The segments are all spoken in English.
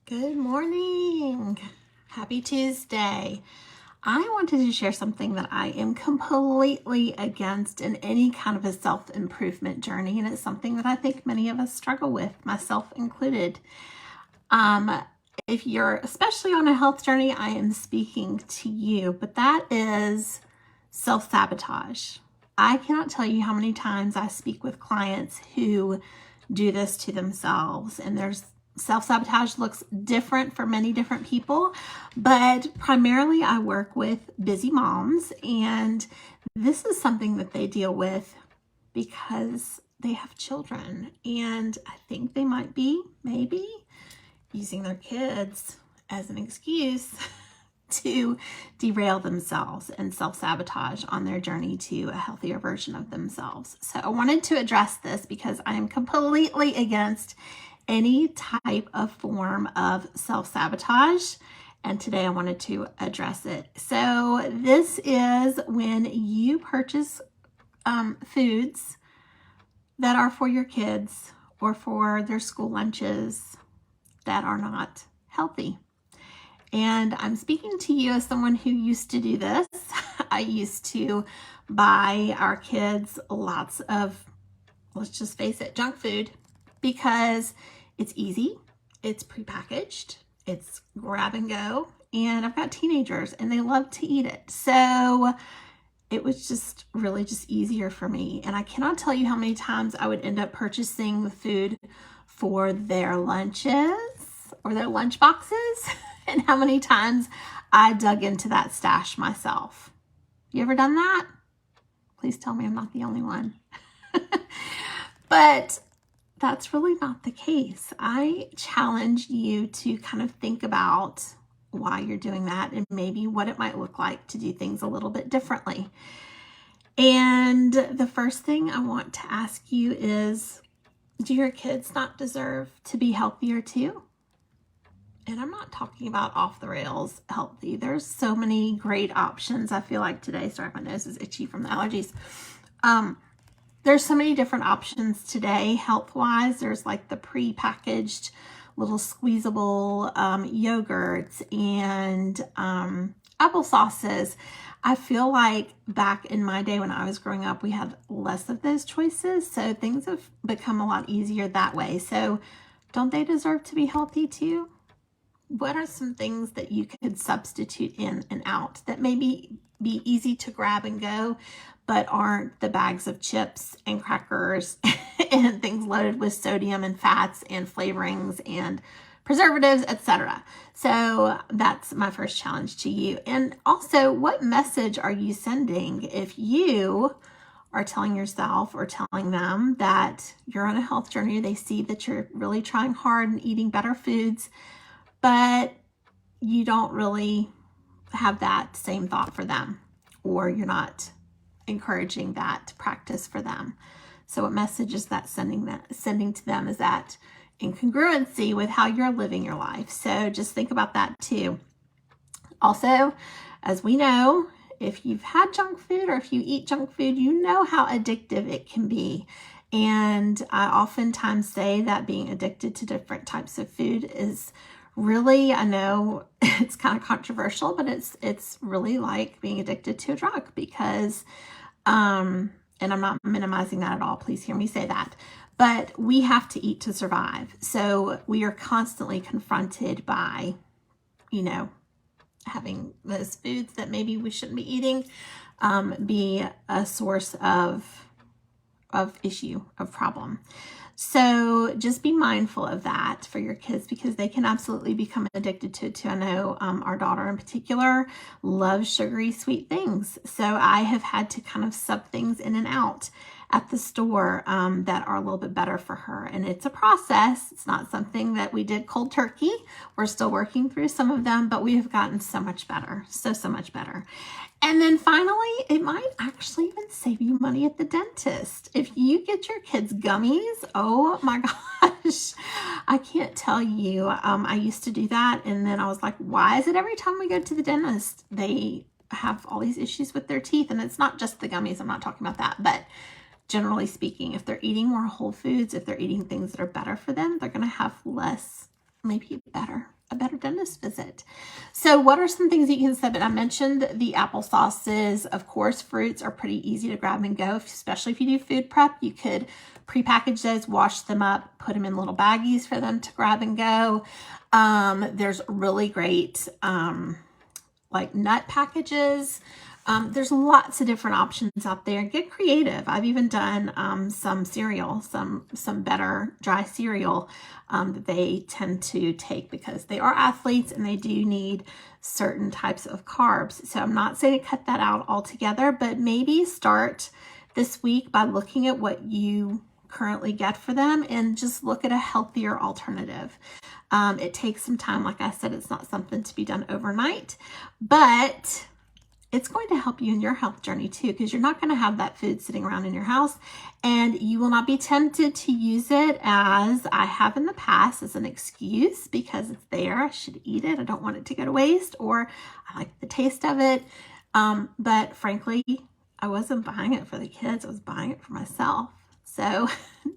Good morning. Happy Tuesday. I wanted to share something that I am completely against in any kind of a self-improvement journey, and it's something that I think many of us struggle with, myself included. If you're especially on a health journey, I am speaking to you, but that is self-sabotage. I cannot tell you how many times I speak with clients who do this to themselves, and there's self-sabotage looks different for many different people, but primarily I work with busy moms, and this is something that they deal with because they have children, and I think they might be maybe using their kids as an excuse to derail themselves and self-sabotage on their journey to a healthier version of themselves. So I wanted to address this because I am completely against any type of form of self-sabotage, and today I wanted to address it. So this is when you purchase foods that are for your kids or for their school lunches that are not healthy. And I'm speaking to you as someone who used to do this. I used to buy our kids lots of, let's just face it, junk food, because it's easy, it's prepackaged, it's grab and go, and I've got teenagers and they love to eat it. So it was just really just easier for me. And I cannot tell you how many times I would end up purchasing the food for their lunches or their lunch boxes and how many times I dug into that stash myself. You ever done that? Please tell me I'm not the only one. But that's really not the case. I challenge you to kind of think about why you're doing that and maybe what it might look like to do things a little bit differently. And the first thing I want to ask you is, do your kids not deserve to be healthier too? And I'm not talking about off the rails healthy. There's so many great options. I feel like today, sorry, my nose is itchy from the allergies. There's so many different options today, health-wise. There's like the pre-packaged little squeezable yogurts and applesauces. I feel like back in my day when I was growing up, we had less of those choices. So things have become a lot easier that way. So don't they deserve to be healthy too? What are some things that you could substitute in and out that maybe be easy to grab and go, but aren't the bags of chips and crackers and things loaded with sodium and fats and flavorings and preservatives, etc. So that's my first challenge to you. And also, what message are you sending if you are telling yourself or telling them that you're on a health journey? They see that you're really trying hard and eating better foods, but you don't really have that same thought for them, or you're not encouraging that practice for them. So what message is that sending to them? Is that in congruency with how you're living your life? So just think about that too. Also, as we know, if you've had junk food or if you eat junk food, you know how addictive it can be. And I oftentimes say that being addicted to different types of food is really, I know it's kind of controversial, but it's really like being addicted to a drug because, and I'm not minimizing that at all. Please hear me say that. But we have to eat to survive. So we are constantly confronted by, having those foods that maybe we shouldn't be eating, be a source of issue, of problem. So just be mindful of that for your kids because they can absolutely become addicted to it too. I know our daughter in particular loves sugary sweet things. So I have had to kind of sub things in and out at the store that are a little bit better for her. And it's a process. It's not something that we did cold turkey. We're still working through some of them, but we have gotten so much better. So much better. And then finally, it might actually even save you money at the dentist. If you get your kids gummies, oh my gosh, I can't tell you. I used to do that. And then I was like, why is it every time we go to the dentist, they have all these issues with their teeth? And it's not just the gummies. I'm not talking about that. But generally speaking, if they're eating more whole foods, if they're eating things that are better for them, they're going to have less, maybe better a better dentist visit. So what are some things you can sub in? I mentioned the applesauces. Of course, fruits are pretty easy to grab and go, especially if you do food prep. You could prepackage those, wash them up, put them in little baggies for them to grab and go. There's really great like nut packages. There's lots of different options out there. Get creative. I've even done some cereal, some better dry cereal that they tend to take because they are athletes and they do need certain types of carbs. So I'm not saying to cut that out altogether, but maybe start this week by looking at what you currently get for them and just look at a healthier alternative. It takes some time. Like I said, it's not something to be done overnight, but it's going to help you in your health journey too, because you're not going to have that food sitting around in your house and you will not be tempted to use it, as I have in the past, as an excuse because it's there. I should eat it. I don't want it to go to waste, or I like the taste of it. But frankly, I wasn't buying it for the kids. I was buying it for myself. So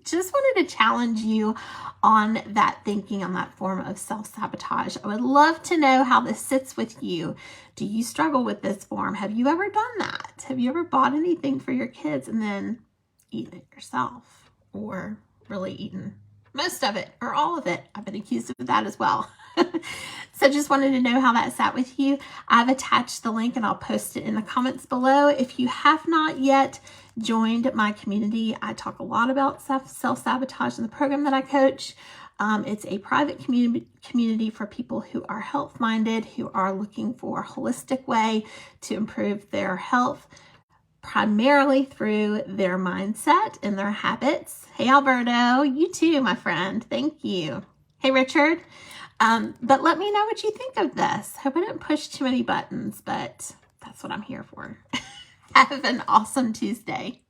just wanted to challenge you on that thinking, on that form of self-sabotage. I would love to know how this sits with you. Do you struggle with this form? Have you ever done that? Have you ever bought anything for your kids and then eaten it yourself, or really eaten most of it or all of it? I've been accused of that as well. So just wanted to know how that sat with you. I've attached the link and I'll post it in the comments below. If you have not yet joined my community, I talk a lot about self-sabotage in the program that I coach. It's a private community for people who are health-minded, who are looking for a holistic way to improve their health, primarily through their mindset and their habits. Hey, Alberto, you too, my friend. Thank you. Hey, Richard. But let me know what you think of this. Hope I didn't push too many buttons, but that's what I'm here for. Have an awesome Tuesday.